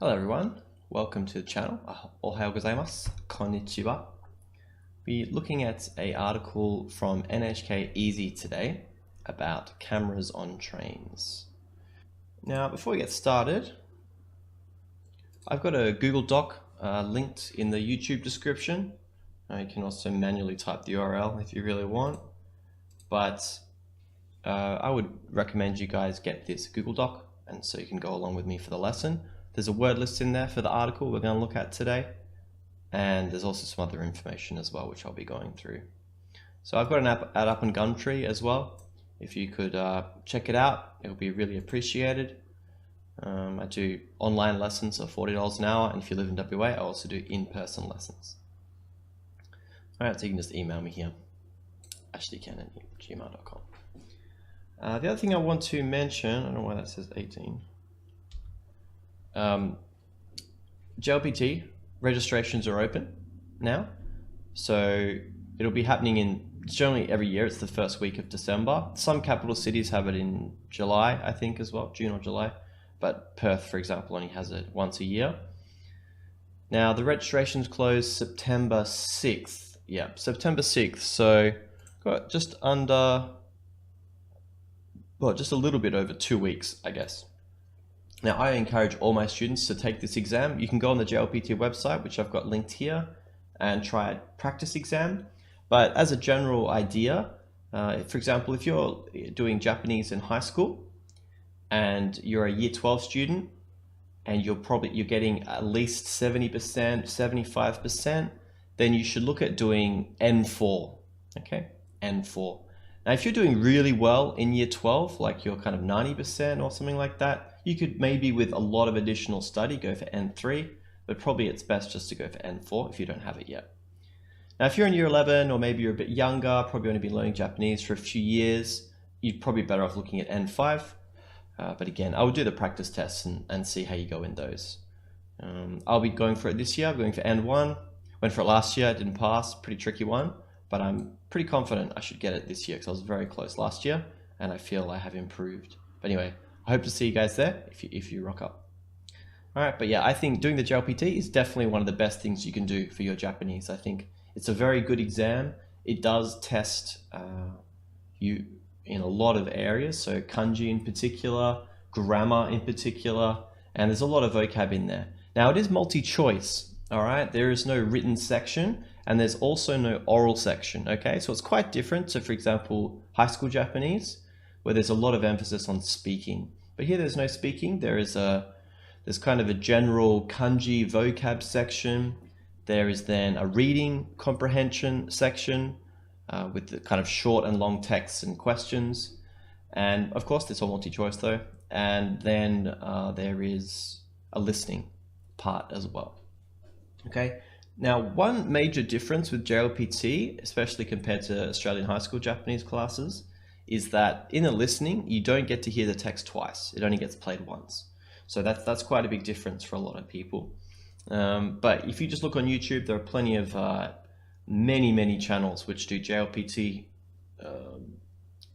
Hello everyone, welcome to the channel. Ohayou gozaimasu, konnichiwa. We're looking at an article from NHK Easy today about cameras on trains. Now before we get started, I've got a Google Doc linked in the YouTube description. You can also manually type the URL if you really want, but I would recommend you guys get this Google Doc and so you can go along with me for the lesson. There's a word list in there for the article we're going to look at today, and there's also some other information as well which I'll be going through. So I've got an ad up on Gumtree as well. If you could check it out, it would be really appreciated. I do online lessons of $40 an hour, and if you live in WA, I also do in-person lessons. Alright, so you can just email me here, ashleycannon@gmail.com. The other thing I want to mention, I don't know why that says 18. JLPT registrations are open now, so it'll be happening in generally every year. It's the first week of December. Some capital cities have it in July, I think, as well, June or July, but Perth, for example, only has it once a year. Now the registrations close September 6th. Yeah, September 6th. So got just under, well, just a little bit over 2 weeks, I guess. Now, I encourage all my students to take this exam. You can go on the JLPT website, which I've got linked here, and try a practice exam. But as a general idea, for example, if you're doing Japanese in high school and you're a year 12 student and you're getting at least 70%, 75%, then you should look at doing N4, okay? N4. Now, if you're doing really well in year 12, like you're kind of 90% or something like that, you could maybe with a lot of additional study go for N3, but probably it's best just to go for N4 if you don't have it yet. Now, if you're in year 11 or maybe you're a bit younger, probably only been learning Japanese for a few years, you're probably better off looking at N5. But again, I would do the practice tests and see how you go in those. I'll be going for it this year. I'm going for N1. Went for it last year, didn't pass, pretty tricky one, but I'm pretty confident I should get it this year because I was very close last year and I feel I have improved. But anyway, I hope to see you guys there if you rock up. All right, but yeah, I think doing the JLPT is definitely one of the best things you can do for your Japanese. I think it's a very good exam. It does test you in a lot of areas, so kanji in particular, grammar in particular, and there's a lot of vocab in there. Now, it is multi-choice, all right? There is no written section, and there's also no oral section, okay? So it's quite different. So for example, high school Japanese, where there's a lot of emphasis on speaking. But here there's no speaking. There's kind of a general kanji vocab section. There is then a reading comprehension section with the kind of short and long texts and questions. And of course, it's all multi-choice though. And then there is a listening part as well. Okay. Now, one major difference with JLPT, especially compared to Australian high school Japanese classes, is that in the listening, you don't get to hear the text twice. It only gets played once. So that's quite a big difference for a lot of people. But if you just look on YouTube, there are plenty of many channels which do JLPT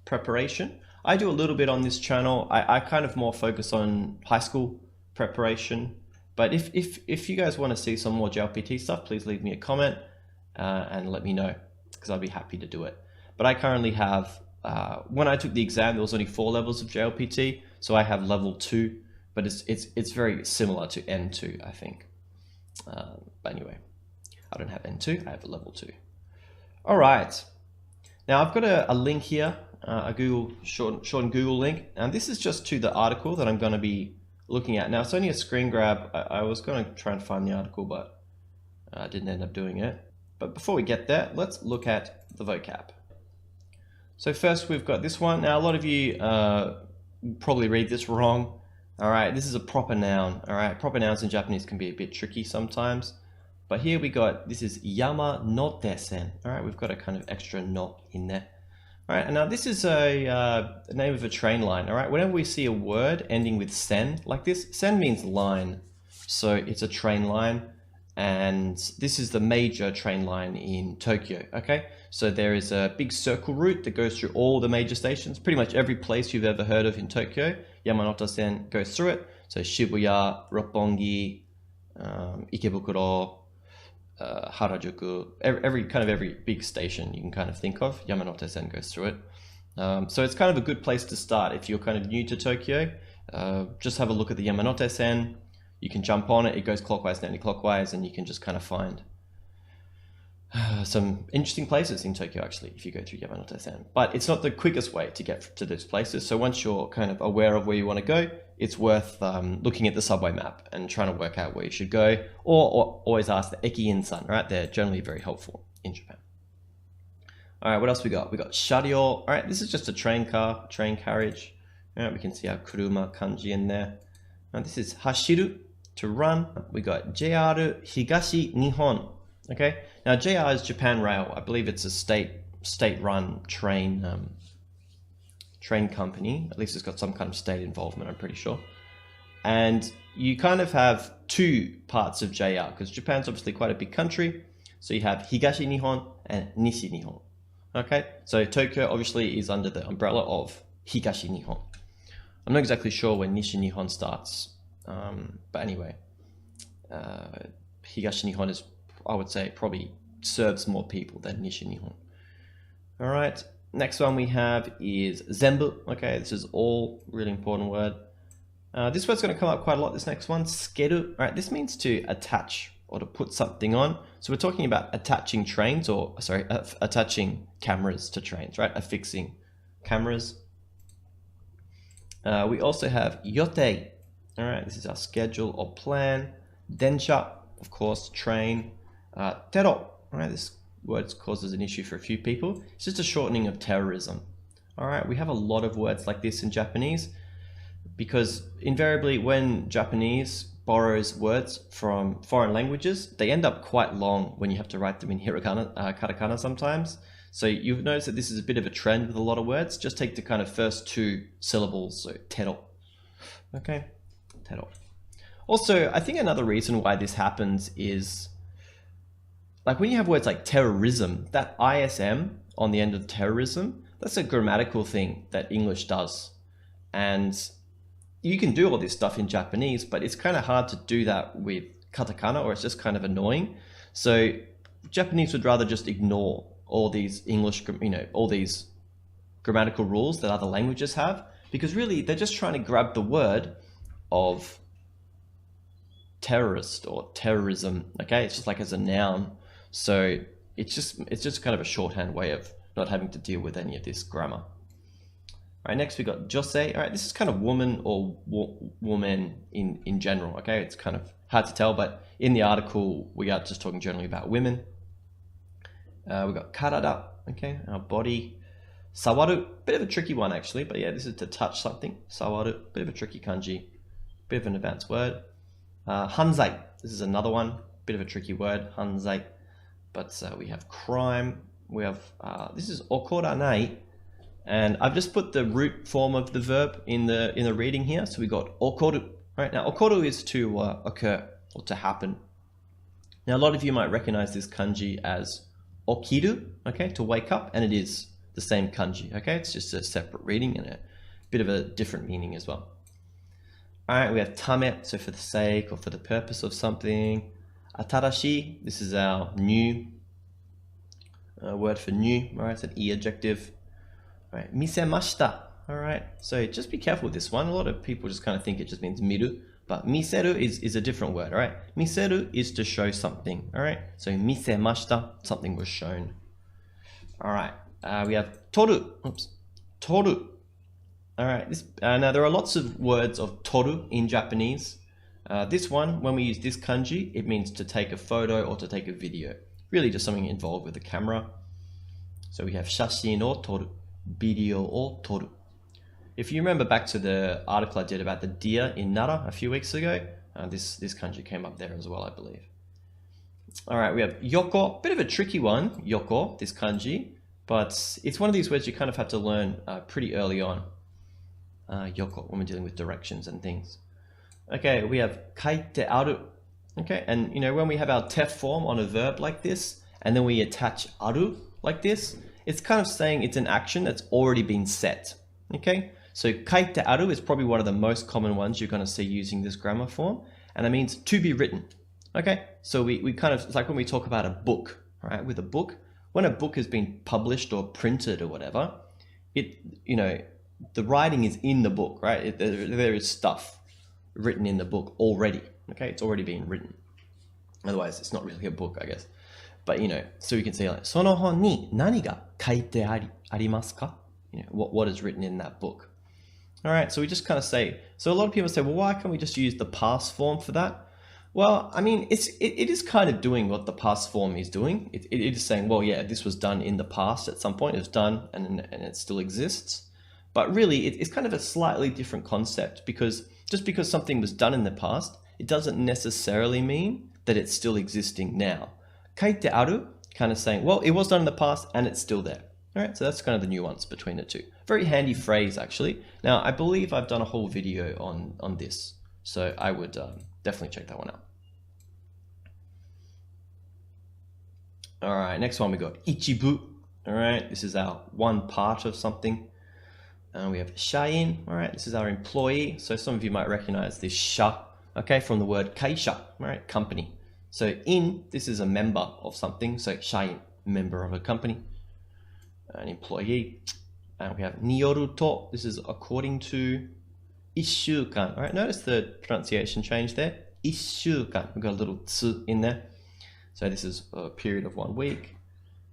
preparation. I do a little bit on this channel. I kind of more focus on high school preparation. But if you guys want to see some more JLPT stuff, please leave me a comment and let me know, because I'll be happy to do it. But I currently have, when I took the exam, there was only 4 levels of JLPT, so I have level 2, but it's very similar to N2, I think. But anyway, I don't have N2, I have a level 2. All right, now I've got a link here, a Google shortened Google link, and this is just to the article that I'm going to be looking at. Now it's only a screen grab. I was going to try and find the article, but I didn't end up doing it. But before we get there, let's look at the vocab. So first we've got this one. Now a lot of you probably read this wrong. All right, this is a proper noun. All right, proper nouns in Japanese can be a bit tricky sometimes. But here we got, this is yama no desen. All right, we've got a kind of extra no in there. All right, and now this is a name of a train line. All right, whenever we see a word ending with sen like this, sen means line. So it's a train line. And this is the major train line in Tokyo, okay? So there is a big circle route that goes through all the major stations. Pretty much every place you've ever heard of in Tokyo, Yamanote-sen goes through it. So Shibuya, Roppongi, Ikebukuro, Harajuku, every big station you can kind of think of, Yamanote-sen goes through it. So it's kind of a good place to start if you're kind of new to Tokyo. Just have a look at the Yamanote-sen. You can jump on it. It goes clockwise and anti-clockwise, and you can just kind of find some interesting places in Tokyo, actually, if you go through Yamanote-sen. But it's not the quickest way to get to those places. So once you're kind of aware of where you want to go, it's worth looking at the subway map and trying to work out where you should go, or always ask the Eki-in-san, right? They're generally very helpful in Japan. All right, what else we got? We got Sharyo. All right, this is just a train carriage. All right, we can see our kuruma kanji in there. Now this is hashiru, to run. We got JR Higashi Nihon. Okay, now JR is Japan Rail. I believe it's a state-run train company. At least it's got some kind of state involvement, I'm pretty sure. And you kind of have two parts of JR, because Japan's obviously quite a big country. So you have Higashi Nihon and Nishi Nihon. Okay, so Tokyo obviously is under the umbrella of Higashi Nihon. I'm not exactly sure when Nishi Nihon starts, but anyway, Higashi Nihon is, I would say, probably serves more people than Nishi Nihon. All right, next one we have is Zenbu. Okay, this is all really important word. This word's going to come up quite a lot, this next one, Skeru. All right, this means to attach or to put something on. So we're talking about attaching trains, or sorry, attaching cameras to trains, right? Affixing cameras. We also have yote. All right, this is our schedule or plan. Densha, of course, train. Tero. All right, this word causes an issue for a few people. It's just a shortening of terrorism. All right, we have a lot of words like this in Japanese, because invariably when Japanese borrows words from foreign languages, they end up quite long when you have to write them in hiragana, katakana sometimes. So you've noticed that this is a bit of a trend with a lot of words. Just take the kind of first two syllables, so tero. Okay, tero. Also, I think another reason why this happens is, like when you have words like terrorism, that ISM on the end of terrorism, that's a grammatical thing that English does. And you can do all this stuff in Japanese, but it's kind of hard to do that with katakana, or it's just kind of annoying. So Japanese would rather just ignore all these English, all these grammatical rules that other languages have, because really they're just trying to grab the word of terrorist or terrorism. Okay, it's just like as a noun. So it's just kind of a shorthand way of not having to deal with any of this grammar. All right, next we got josei. All right, this is kind of woman or woman in general. Okay, it's kind of hard to tell, but in the article we are just talking generally about women. We got karada. Okay, our body. Sawaru, bit of a tricky one actually, but yeah, this is to touch something. Sawaru, bit of a tricky kanji, bit of an advanced word. Hanzai, this is another one, bit of a tricky word. Hanzai, but we have crime. We have this is okoranai. And I've just put the root form of the verb in the reading here. So we got okoru. Right, now okoru is to occur or to happen. Now a lot of you might recognize this kanji as okiru, okay, to wake up, and it is the same kanji, okay? It's just a separate reading and a bit of a different meaning as well. All right, we have tame, so for the sake or for the purpose of something. Atarashi, this is our new word for new, all right? It's an E adjective. All right, misemashita. All right, so just be careful with this one. A lot of people just kind of think it just means miru, but miseru is a different word. All right, miseru is to show something. All right, so misemashita, something was shown. All right, we have toru. Oops, toru. All right, this now there are lots of words of toru in Japanese. This one, when we use this kanji, it means to take a photo or to take a video. Really, just something involved with the camera. So we have shashin o toru. Video or toru. If you remember back to the article I did about the deer in Nara a few weeks ago, this kanji came up there as well, I believe. All right, we have yoko, bit of a tricky one, yoko, this kanji, but it's one of these words you kind of have to learn pretty early on. Yoko, when we're dealing with directions and things. Okay, we have kaite aru. Okay, and when we have our te form on a verb like this, and then we attach aru like this, it's kind of saying it's an action that's already been set. Okay, So kaite aru is probably one of the most common ones you're going to see using this grammar form, and it means to be written. Okay, so we kind of, it's like when we talk about a book, right? With a book, when a book has been published or printed or whatever, it, you know, the writing is in the book, right? There is stuff written in the book already. Okay, it's already been written. Otherwise, it's not really a book, I guess. But you know, so we can say like, その本に何が書いてありますか? You know, what is written in that book. All right, so we just kind of say, so a lot of people say, well, why can't we just use the past form for that? Well, I mean, it is kind of doing what the past form is doing. It is saying, well, yeah, this was done in the past at some point. It was done and it still exists. But really, it's kind of a slightly different concept, because just because something was done in the past, it doesn't necessarily mean that it's still existing now. Kaite aru, kind of saying, well, it was done in the past and it's still there. All right, so that's kind of the nuance between the two. Very handy phrase, actually. Now, I believe I've done a whole video on this, so I would definitely check that one out. All right, next one we got ichibu. All right, this is our one part of something. And we have shain. All right, this is our employee. So some of you might recognize this sha, okay, from the word kaisha, all right, company. So in, this is a member of something. So shain, member of a company, an employee. And we have niyoru to, this is according to. Ishukan, all right, notice the pronunciation change there. Ishukan, we've got a little tsu in there. So this is a period of 1 week.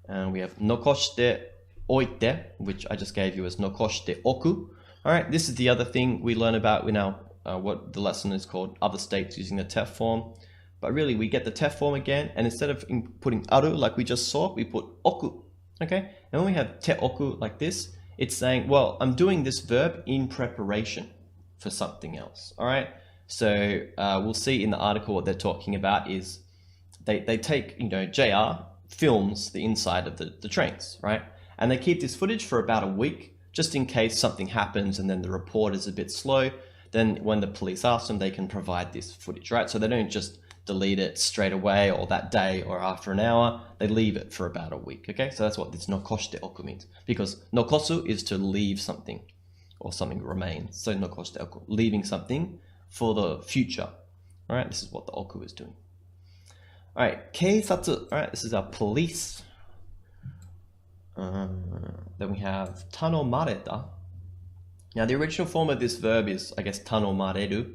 And we have nokoshite oite, which I just gave you as nokoshite oku. All right, this is the other thing we learn about in our, what the lesson is called, other states using the tef form. But really, we get the tef form again, and instead of putting aru like we just saw, we put oku, okay? And when we have te oku like this, it's saying, well, I'm doing this verb in preparation for something else, all right? So we'll see in the article what they're talking about is they take, you know, JR films the inside of the trains, right? And they keep this footage for about a week, just in case something happens and then the report is a bit slow. Then when the police ask them, they can provide this footage, right? So they don't just delete it straight away or that day or after an hour. They leave it for about a week, okay? So that's what this nokoshite oku means, because nokosu is to leave something or something remains. So nokoshite oku, leaving something for the future, all right? This is what the oku is doing. All right, keisatsu, all right, this is our police. Then we have tanomareta. Now the original form of this verb is, I guess, tanomareru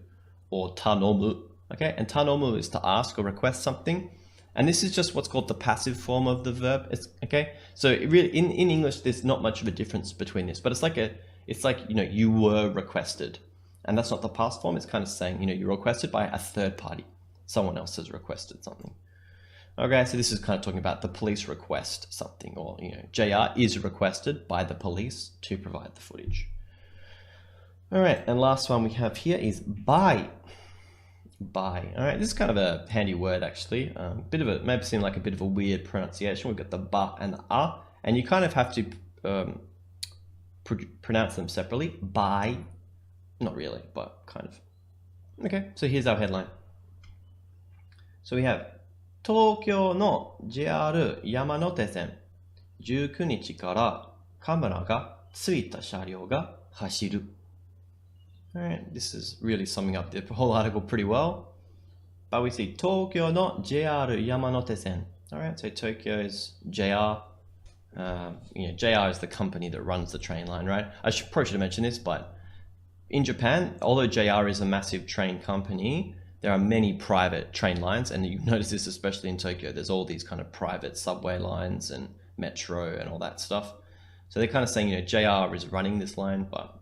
or tanomu, okay? And tanomu is to ask or request something. And this is just what's called the passive form of the verb, okay? So it really, in English, there's not much of a difference between this, but it's like, you know, you were requested. And that's not the past form. It's kind of saying, you know, you're requested by a third party. Someone else has requested something. Okay, so this is kind of talking about the police request something, or, you know, JR is requested by the police to provide the footage. All right, and last one we have here is by. By. All right, this is kind of a handy word, actually. Bit of a, maybe seem like a bit of a weird pronunciation. We've got the ba and the a, and you kind of have to pronounce them separately. By, not really, but kind of. Okay, so here's our headline. So we have 東京の JR 山手線19日からカメラがついた車両が走る. Alright, this is really summing up the whole article pretty well. But we see 東京の JR 山手線. Alright, so Tokyo is JR. You know, JR is the company that runs the train line, right? I probably should have mentioned this, but in Japan, although JR is a massive train company, there are many private train lines, and you notice this especially in Tokyo. There's all these kind of private subway lines and metro and all that stuff. So they're kind of saying, you know, JR is running this line, but,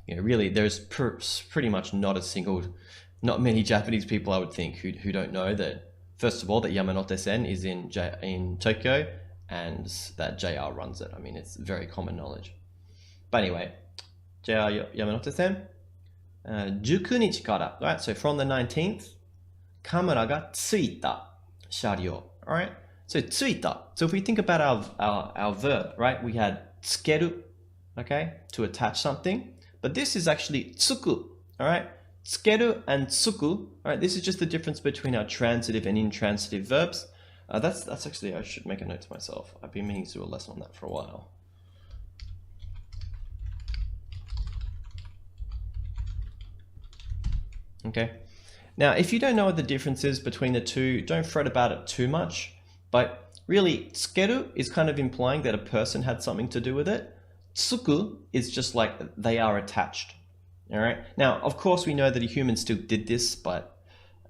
you know, really there's pretty much not many Japanese people, I would think, who don't know that, first of all, that Yamanote-sen is in Tokyo and that JR runs it. I mean, it's very common knowledge. But anyway, JR Yamanote-sen. 19日から right, so from the 19th, カメラがついた車両. Alright, so ついた. So if we think about our verb, right, we had つける, okay, to attach something, but this is actually つく, alright, つける and つく, alright, this is just the difference between our transitive and intransitive verbs. That's actually, I should make a note to myself. I've been meaning to do a lesson on that for a while. Okay. Now, if you don't know what the difference is between the two, don't fret about it too much. But really, tsukeru is kind of implying that a person had something to do with it. Tsuku is just like they are attached. All right. Now, of course, we know that a human still did this, but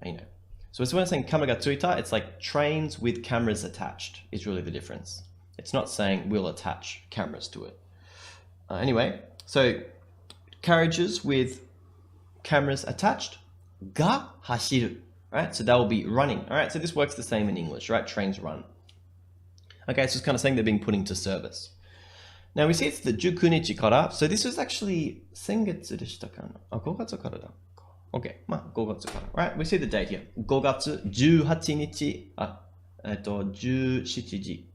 you know. So when I'm saying kamera ga tsuita, it's like trains with cameras attached is really the difference. It's not saying we'll attach cameras to it. Anyway, so carriages with cameras attached, ga hashiru, right? So they will be running. All right. So this works the same in English, right? Trains run. Okay, so it's kind of saying they're being put into service. Now we see it's the 19日kara. So this was actually 先月でしたかな? 5月からだ. Okay, 5月から. Right, we see the date here. 5月18日, 17時.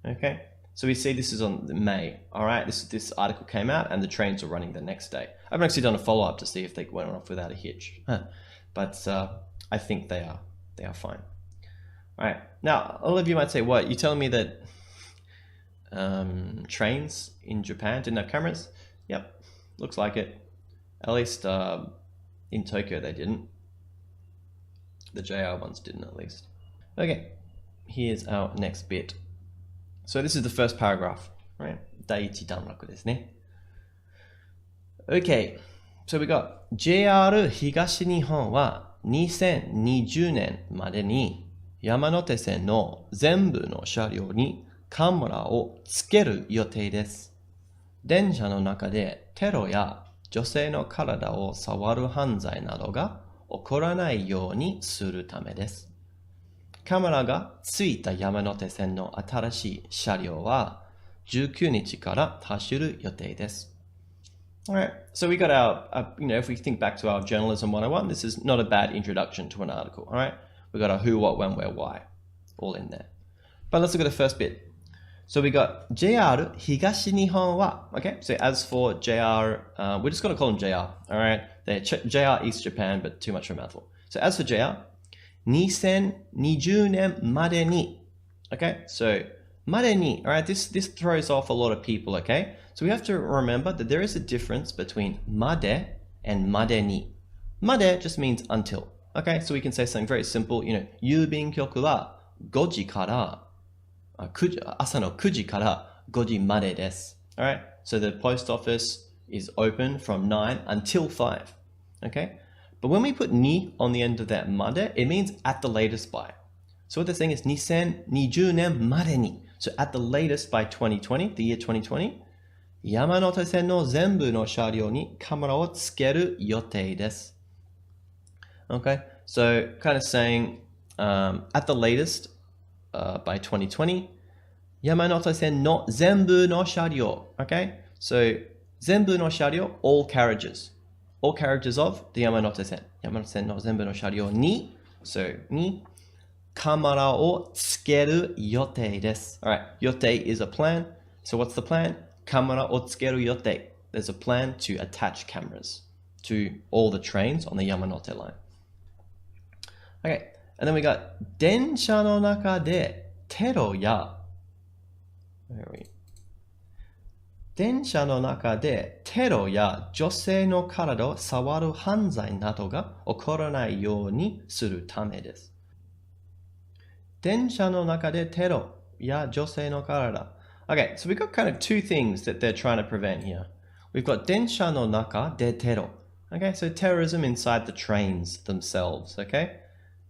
Okay, so we see this is on May. All right, this article came out and the trains are running the next day. I haven't actually done a follow-up to see if they went off without a hitch, but I think they are fine. All right, now all of you might say, what? You telling me that trains in Japan didn't have cameras? Yep, looks like it. At least in Tokyo they didn't. The JR ones didn't, at least. Okay, here's our next bit. So this is the first paragraph, right? 第一段落ですね. Okay, so we got JR 東日本は2020年までに山手線の全部の車両にカメラをつける予定です。電車の中でテロや女性の体を触る犯罪などが起こらないようにするためです。カメラがついた山手線の新しい車両は19日から走る予定です。Alright, so we got our, if we think back to our journalism 101, this is not a bad introduction to an article, alright? We got our who, what, when, where, why, all in there. But let's look at the first bit. So we got JR 東日本は, okay? So as for JR, we're just going to call them JR, alright? They're JR East Japan, but too much for a mouthful. So as for JR, 2020年までに, okay? So までに, alright? This throws off a lot of people, okay? So we have to remember that there is a difference between まで and までに. まで just means until, okay? So we can say something very simple, 郵便局は5時から朝の9時から5時までです. Alright? So the post office is open from 9 until 5. Okay? But when we put ni on the end of that まで, it means at the latest by. So what they're saying is 2020年までに. So at the latest by 2020, the year 2020, 山手線の全部の車両にカメラをつける予定です. Okay? So kind of saying at the latest by 2020, 山手線の全部の車両. Okay? So 全部の車両, all carriages. All carriages of the 山手線. 山手線の全部の車両に, so にカメラをつける予定です. Alright, 予定 is a plan. So what's the plan? カメラをつける予定. There's a plan to attach cameras to all the trains on the Yamanote line. Okay, and then we got 電車の中でテロや電車の中でテロや女性の体を触る犯罪などが起こらないようにするためです。電車の中でテロや女性の体. Okay, so we've got kind of two things that they're trying to prevent here. We've got 電車の中でテロ. Okay, so terrorism inside the trains themselves, okay?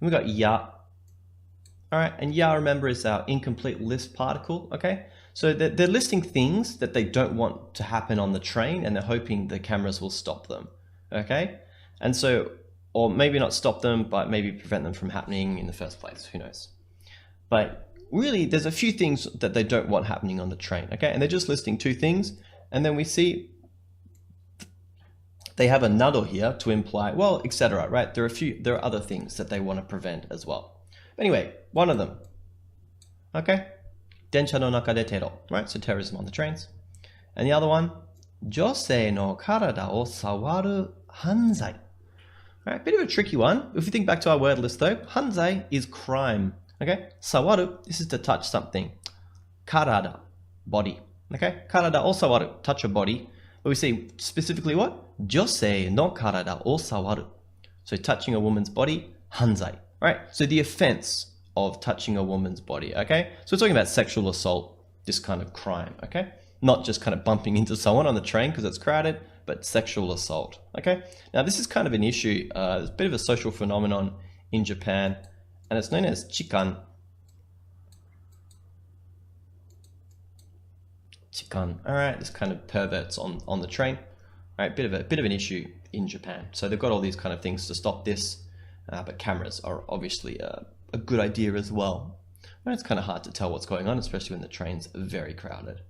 And we've got ya. Alright, and ya, remember, is our incomplete list particle, okay? So they're listing things that they don't want to happen on the train and they're hoping the cameras will stop them, okay? And so, or maybe not stop them, but maybe prevent them from happening in the first place, who knows? But really, there's a few things that they don't want happening on the train, okay? And they're just listing two things, and then we see they have a nado here to imply, well, etc., right? There are other things that they want to prevent as well. Anyway, one of them, okay? 電車の中でテロ, right? So terrorism on the trains. And the other one, 女性の体を触る犯罪. Alright, bit of a tricky one. If we think back to our word list though, 犯罪 is crime, okay? 触る, this is to touch something. 体, body, okay? 体を触る, touch a body. But we see specifically what? 女性の体を触る. So touching a woman's body, hanzai. Right? So the offense of touching a woman's body, okay? So we're talking about sexual assault, this kind of crime, okay? Not just kind of bumping into someone on the train because it's crowded, but sexual assault, okay? Now this is kind of an issue, it's a bit of a social phenomenon in Japan, and it's known as chikan. Chikan, all right, this kind of perverts on the train, all right? Bit of an issue in Japan. So they've got all these kind of things to stop this, but cameras are obviously a good idea as well. And it's kind of hard to tell what's going on, especially when the train's very crowded.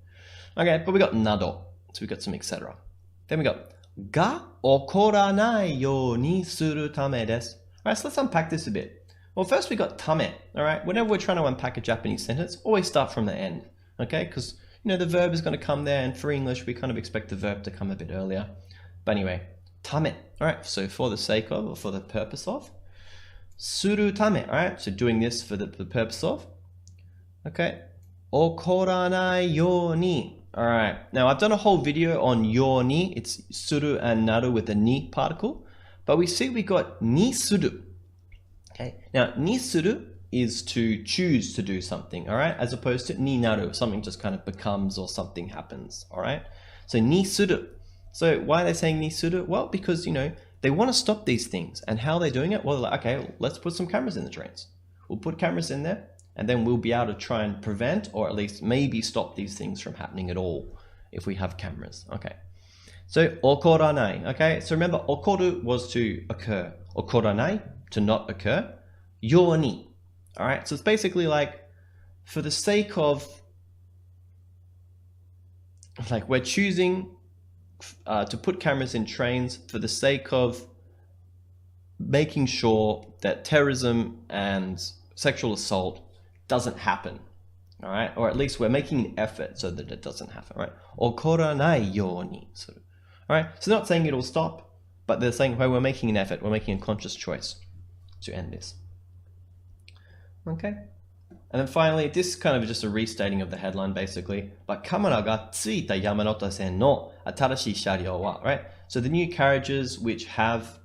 Okay, but we got nado, so we got some etc. Then we got ga okoranai you ni suru tame desu. All right, so let's unpack this a bit. Well, first we got tame, all right? Whenever we're trying to unpack a Japanese sentence, always start from the end, okay? Because, you know, the verb is going to come there, and for English, we kind of expect the verb to come a bit earlier. But anyway, tame, all right? So for the sake of, or for the purpose of, suru tame, all right? So doing this for the purpose of, okay? Okoranai you ni. All right, now I've done a whole video on yo ni. It's suru and naru with a ni particle, but we see we got ni suru. Okay, now ni suru is to choose to do something, all right, as opposed to ni naru, something just kind of becomes or something happens, all right? So ni suru. So why are they saying ni suru? Well, because, you know, they want to stop these things, and how are they doing it? Well, they're like, okay, let's put some cameras in the trains. We'll put cameras in there, and then we'll be able to try and prevent, or at least maybe stop these things from happening at all if we have cameras. Okay. So okoranai. Okay. So remember, okoru was to occur. Okoranai, to not occur. Yo ni. All right. So it's basically like, for the sake of, like, we're choosing to put cameras in trains for the sake of making sure that terrorism and sexual assault doesn't happen, all right? Or at least we're making an effort so that it doesn't happen, right? Okoranai you ni suru. All right? So they're not saying it'll stop, but they're saying, well, we're making an effort, we're making a conscious choice to end this. Okay? And then finally, this is kind of just a restating of the headline, basically. But kamera ga tsuita Yamanote Sen no atarashii sharyō wa, right? So the new carriages which have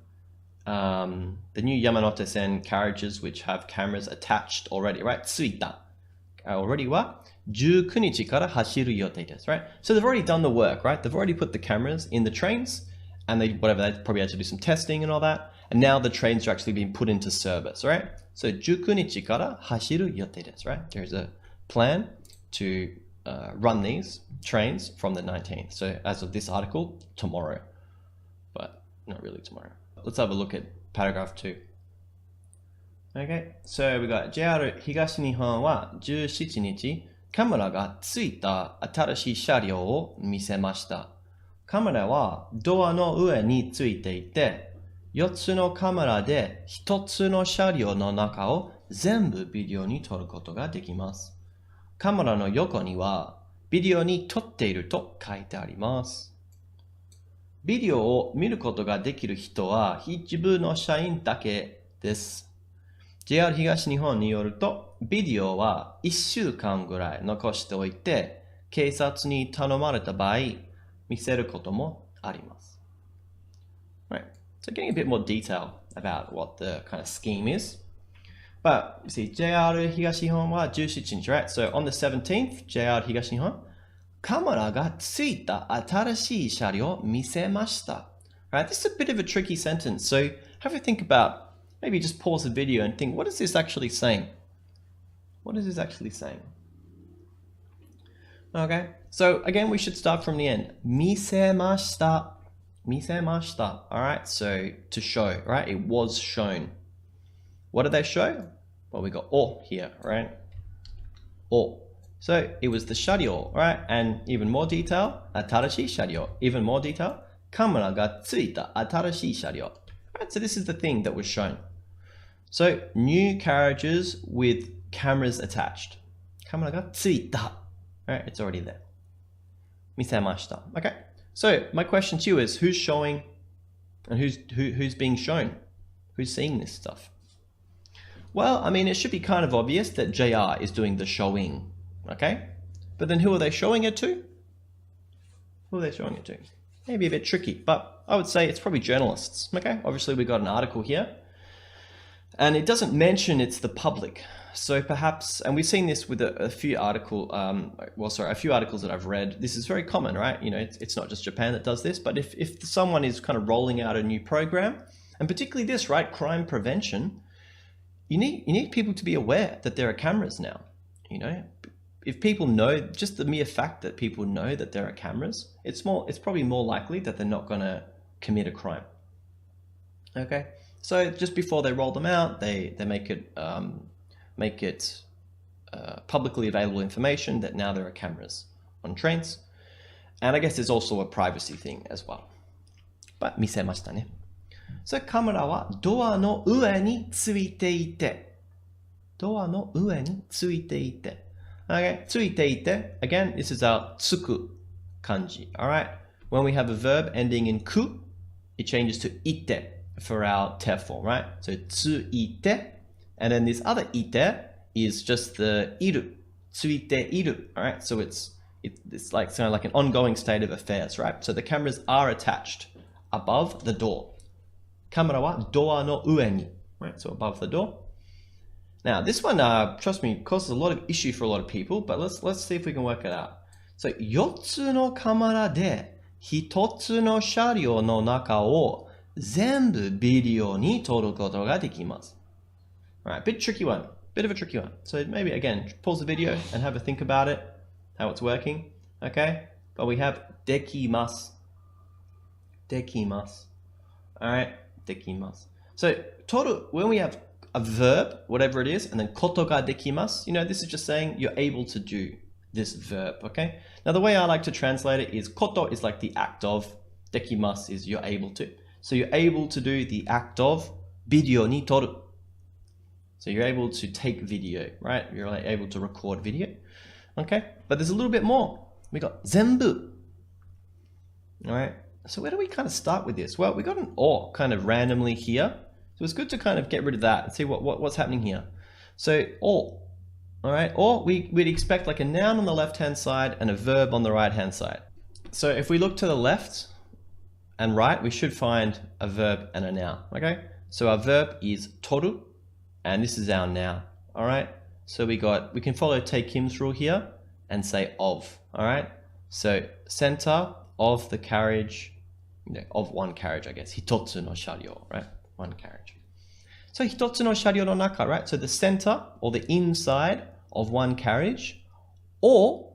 the new Yamanote Sen carriages which have cameras attached already, right? Tsuita. Already wa 19日から走る予定です, right? So they've already done the work, right? They've already put the cameras in the trains, and they probably had to do some testing and all that. And now the trains are actually being put into service, right? So 19日から走る予定です, right? There's a plan to run these trains from the 19th. So as of this article, tomorrow, but not really tomorrow. Let's have a look at paragraph 2. Okay, so we got JR 東日本は17日、カメラがついた新しい車両を見せました。カメラはドアの上についていて、4つのカメラで1つの車両の中を全部ビデオに撮ることができます。カメラの横にはビデオに撮っていると書いてあります。ビデオを見ることができる人は一部の社員だけです。JR 東日本によると、ビデオは1週間ぐらい残しておいて、警察に頼まれた場合、見せることもあります。Right. So getting a bit more detail about what the kind of scheme is. But you see, JR 東日本は17日, right? So on the 17th, JR 東日本、カメラがついた新しい車両を見せました。Right? This is a bit of a tricky sentence. So have a think about, maybe just pause the video and think, what is this actually saying? What is this actually saying? Okay, so again, we should start from the end. 見せました。見せました. All right, so to show, right? It was shown. What did they show? Well, we got o here, right? O. So it was the 車両, right? And even more detail, 新しい車両. Even more detail, カメラがついた新しい車両. Right, so this is the thing that was shown. So new carriages with cameras attached. カメラがついた. Right, it's already there. 見せました. Okay. So my question to you is, who's showing and who's being shown? Who's seeing this stuff? Well, I mean, it should be kind of obvious that JR is doing the showing. Okay. But then who are they showing it to? Who are they showing it to? maybe a bit tricky, but I would say it's probably journalists. Okay, obviously we got an article here, and it doesn't mention it's the public. So perhaps, and we've seen this with a few articles that I've read. This is very common, right? You know, it's not just Japan that does this, but if someone is kind of rolling out a new program, and particularly this, right, crime prevention, you need people to be aware that there are cameras now. You know, if people know, just the mere fact that people know that there are cameras, it's probably more likely that they're not going to commit a crime. Okay, so just before they roll them out, they make it publicly available information that now there are cameras on trains, and I guess there's also a privacy thing as well. But 見せましたね。それカメラはドアの上についていて、ドアの上についていて。Okay, ついていて. Again, this is our つく kanji. All right. When we have a verb ending in ku, it changes to ite for our te form, right? So ついて, and then this other ite is just the iru, ついている. All right. So it's like kind of like an ongoing state of affairs, right? So the cameras are attached above the door. カメラはドアの上に, right? So above the door. Now this one, trust me, causes a lot of issue for a lot of people, but let's see if we can work it out. So 4つのカメラで1つの車両の中を全部ビデオに撮ることができます. Alright, bit of a tricky one. So maybe again, pause the video and have a think about it, how it's working. Okay, but we have できます. できます. Alright, できます. So when we have a verb, whatever it is, and then koto ga dekimasu, you know, this is just saying you're able to do this verb, okay? Now, the way I like to translate it is koto is like the act of, dekimasu is you're able to. So you're able to do the act of video ni toru. So you're able to take video, right? You're able to record video, okay? But there's a little bit more. We got zenbu, all right? So where do we kind of start with this? Well, we got an or kind of randomly here. So it's good to kind of get rid of that and see what's happening here. So all right, or we'd expect like a noun on the left-hand side and a verb on the right-hand side. So if we look to the left and right, we should find a verb and a noun, okay? So our verb is toru, and this is our noun, all right? So we can follow Take Kim's rule here and say of, all right? So center of the carriage, you know, of one carriage, I guess. Hitotsu no sharyo, right? One carriage. So hitotsu no sharyo no naka, right? So the center or the inside of one carriage, or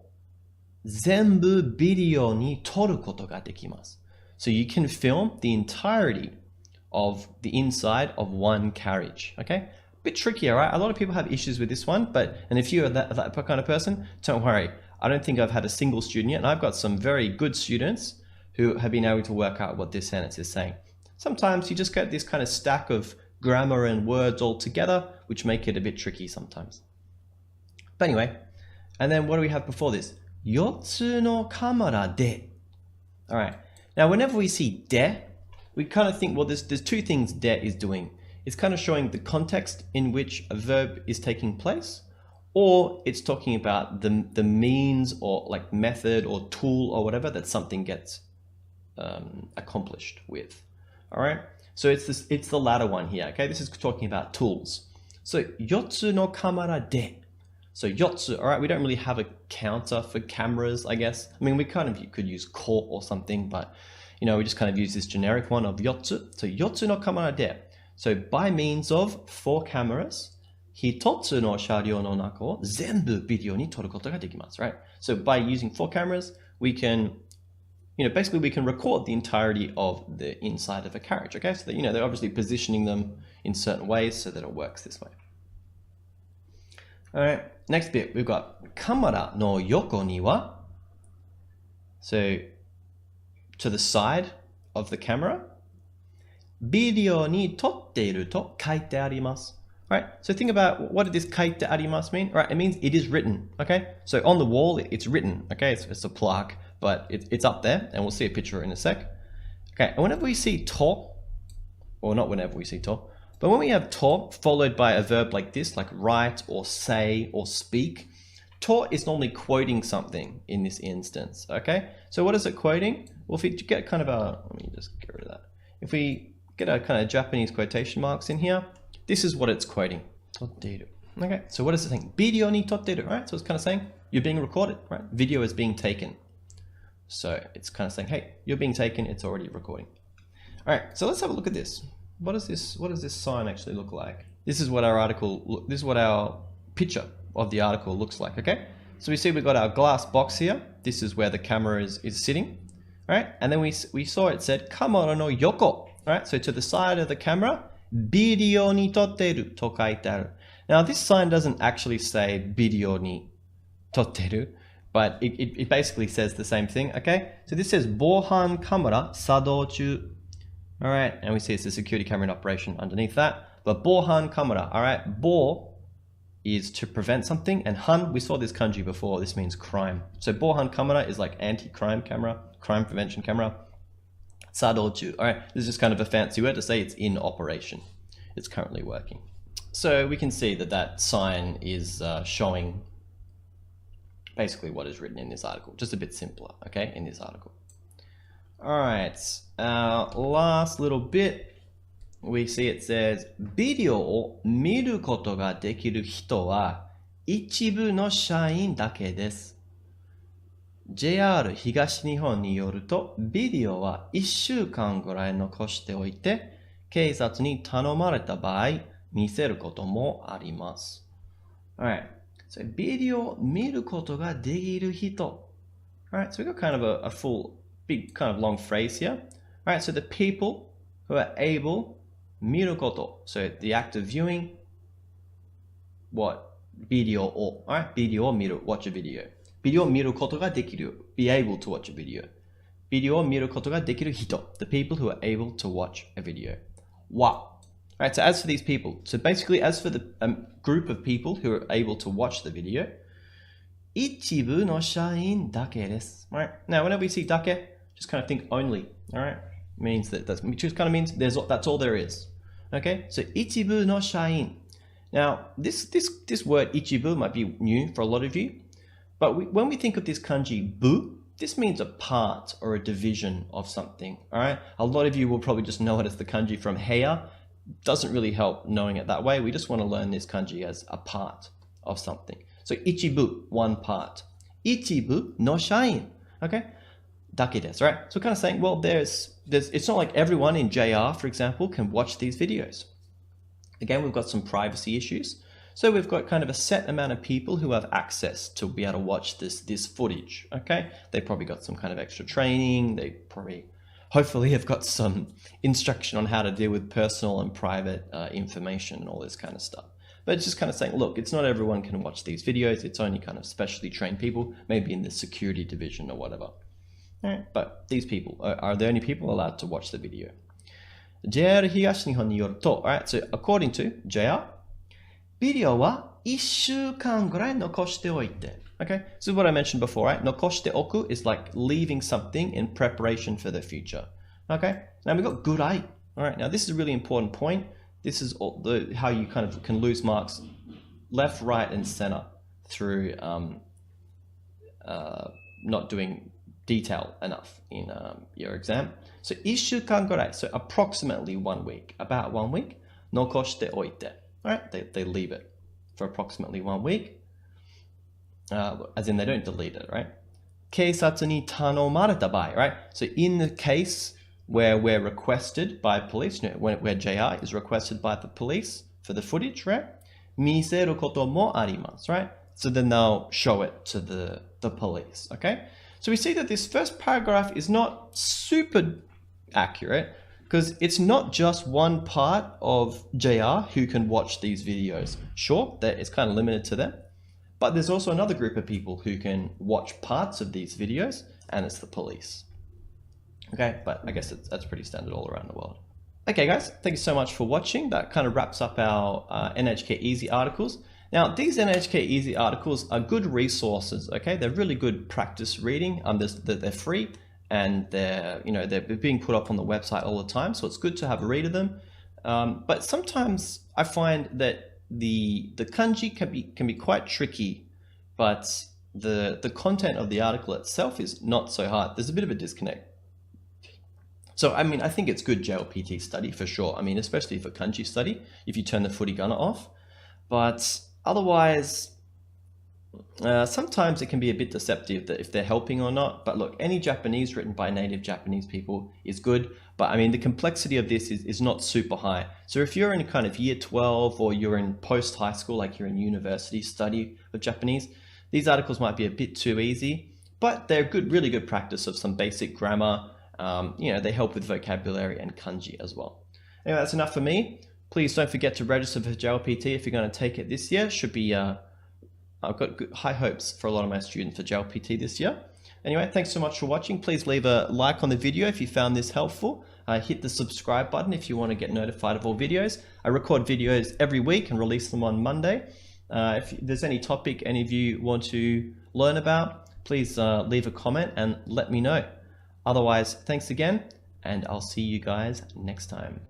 zenbu video ni toru koto ga dekimasu. So you can film the entirety of the inside of one carriage, okay? Bit trickier, right? A lot of people have issues with this one, and if you're that kind of person, don't worry. I don't think I've had a single student yet, and I've got some very good students who have been able to work out what this sentence is saying. Sometimes you just get this kind of stack of grammar and words all together, which make it a bit tricky sometimes. But anyway, and then what do we have before this? 4つのカメラで. All right. Now, whenever we see de, we kind of think, well, there's two things de is doing. It's kind of showing the context in which a verb is taking place, or it's talking about the means or like method or tool or whatever that something gets accomplished with. All right, so it's the latter one here. Okay, this is talking about tools. So 4つのカメラで. So 4つ, all right, we don't really have a counter for cameras, I guess. I mean, we kind of could use ko or something, but you know, we just kind of use this generic one of 4つ. So 4つのカメラで. So by means of 4 cameras, 1つの車両の中を全部ビデオに撮ることができます, right? So by using 4 cameras, we can, you know, basically we can record the entirety of the inside of a carriage, okay? So that, you know, they're obviously positioning them in certain ways so that it works this way. All right, next bit, we've got カメラの横には. So to the side of the camera, ビデオに撮っていると書いてあります. Right, so think about what did this 書いてあります mean? Right, it means it is written, okay? So on the wall, it's written, okay? It's a plaque, but it's up there, and we'll see a picture in a sec. Okay, and whenever we see to, or not whenever we see to, but when we have to followed by a verb like this, like write or say or speak, To is normally quoting something in this instance, okay? So what is it quoting? Well, if we get kind of let me just get rid of that. If we get a kind of Japanese quotation marks in here, this is what it's quoting. Totteru. Okay, so what is it saying? Video ni totteru, right? So it's kind of saying you're being recorded, right? Video is being taken. So it's kind of saying, hey, you're being taken, it's already recording. All right, so let's have a look at this. What does this sign actually look like? This is what our picture of the article looks like, okay? So we see we've got our glass box here. This is where the camera is sitting, right? And then we saw it said, kamera no yoko, right? So to the side of the camera, video ni totteru to kaite aru. Now this sign doesn't actually say video ni totteru, but it basically says the same thing, okay? So this says bohan camera sadou chu. All right, and we see it's a security camera in operation underneath that. But bohan camera, all right, bo is to prevent something, and han, we saw this kanji before, this means crime. So bohan camera is like anti-crime camera, crime prevention camera. Sadouchu, all right, this is just kind of a fancy word to say it's in operation. It's currently working. So we can see that sign is showing basically what is written in this article, just a bit simpler, okay, in this article. All right, last little bit, we see it says, ビデオを見ることができる人は一部の社員だけです。JR 東日本によると、ビデオは1週間ぐらい残しておいて、警察に頼まれた場合、見せることもあります。Alright, so ビデオを見ることができる人. Alright, so we've got kind of a full, big kind of long phrase here. Alright, so the people who are able, 見ること. So the act of viewing, what? ビデオを. Alright, ビデオを見る, watch a video. ビデオを見ることができる, be able to watch a video. ビデオを見ることができる人, the people who are able to watch a video. Wa. Alright, so as for these people, so basically as for the group of people who are able to watch the video, 一部の社員だけです. Alright, now whenever we see だけ, just kind of think only. Alright, means that just kind of means that's all there is. Okay, so 一部の社員. Now this word 一部 might be new for a lot of you, but when we think of this kanji 部, this means a part or a division of something. Alright, a lot of you will probably just know it as the kanji from heya. Doesn't really help knowing it that way. We just want to learn this kanji as a part of something. So ichibu, one part. Ichibu no shain. Okay? Dake desu, right? So we're kind of saying, well, it's not like everyone in JR, for example, can watch these videos. Again, we've got some privacy issues. So we've got kind of a set amount of people who have access to be able to watch this footage. Okay? They probably got some kind of extra training. They probably hopefully have got some instruction on how to deal with personal and private information and all this kind of stuff. But it's just kind of saying, look, it's not everyone can watch these videos. It's only kind of specially trained people, maybe in the security division or whatever. All right, but these people are the only people allowed to watch the video. JR 東日本によると, all right, so according to JR, ビデオは1週間ぐらい残しておいて. Okay, so what I mentioned before, right? Nokoshite oku is like leaving something in preparation for the future. Okay, now we've got gurai. All right, now this is a really important point. This is how you kind of can lose marks left, right, and center through not doing detail enough in your exam. So 1週間ぐらい, so approximately 1 week, about 1 week. Nokoshite oite. All right, they leave it for approximately 1 week. As in they don't delete it, right? 警察に頼まれた場合, right? So in the case where we're requested by police, where JR is requested by the police for the footage, right? 見せることもあります, right? So then they'll show it to the police, okay? So we see that this first paragraph is not super accurate because it's not just one part of JR who can watch these videos. Sure, that it's kind of limited to them. But there's also another group of people who can watch parts of these videos, and it's the police. Okay, but I guess that's pretty standard all around the world. Okay guys, thank you so much for watching. That kind of wraps up our NHK Easy articles. Now, these NHK Easy articles are good resources, okay? They're really good practice reading. They're free, and they're being put up on the website all the time, so it's good to have a read of them. But sometimes I find that the kanji can be quite tricky but the content of the article itself is not so hard. There's a bit of a disconnect. So, I mean, I think it's good JLPT study for sure. I mean, especially for kanji study, if you turn the footy gunner off. But otherwise, sometimes it can be a bit deceptive that if they're helping or not. But look, any Japanese written by native Japanese people is good. But I mean, the complexity of this is not super high. So if you're in kind of year 12 or you're in post high school, like you're in university study of Japanese, these articles might be a bit too easy, but they're good, really good practice of some basic grammar. You know, they help with vocabulary and kanji as well. Anyway, that's enough for me. Please don't forget to register for JLPT if you're going to take it this year. Should be, I've got high hopes for a lot of my students for JLPT this year. Anyway, thanks so much for watching. Please leave a like on the video if you found this helpful. Hit the subscribe button if you want to get notified of all videos. I record videos every week and release them on Monday. If there's any topic any of you want to learn about, please leave a comment and let me know. Otherwise, thanks again, and I'll see you guys next time.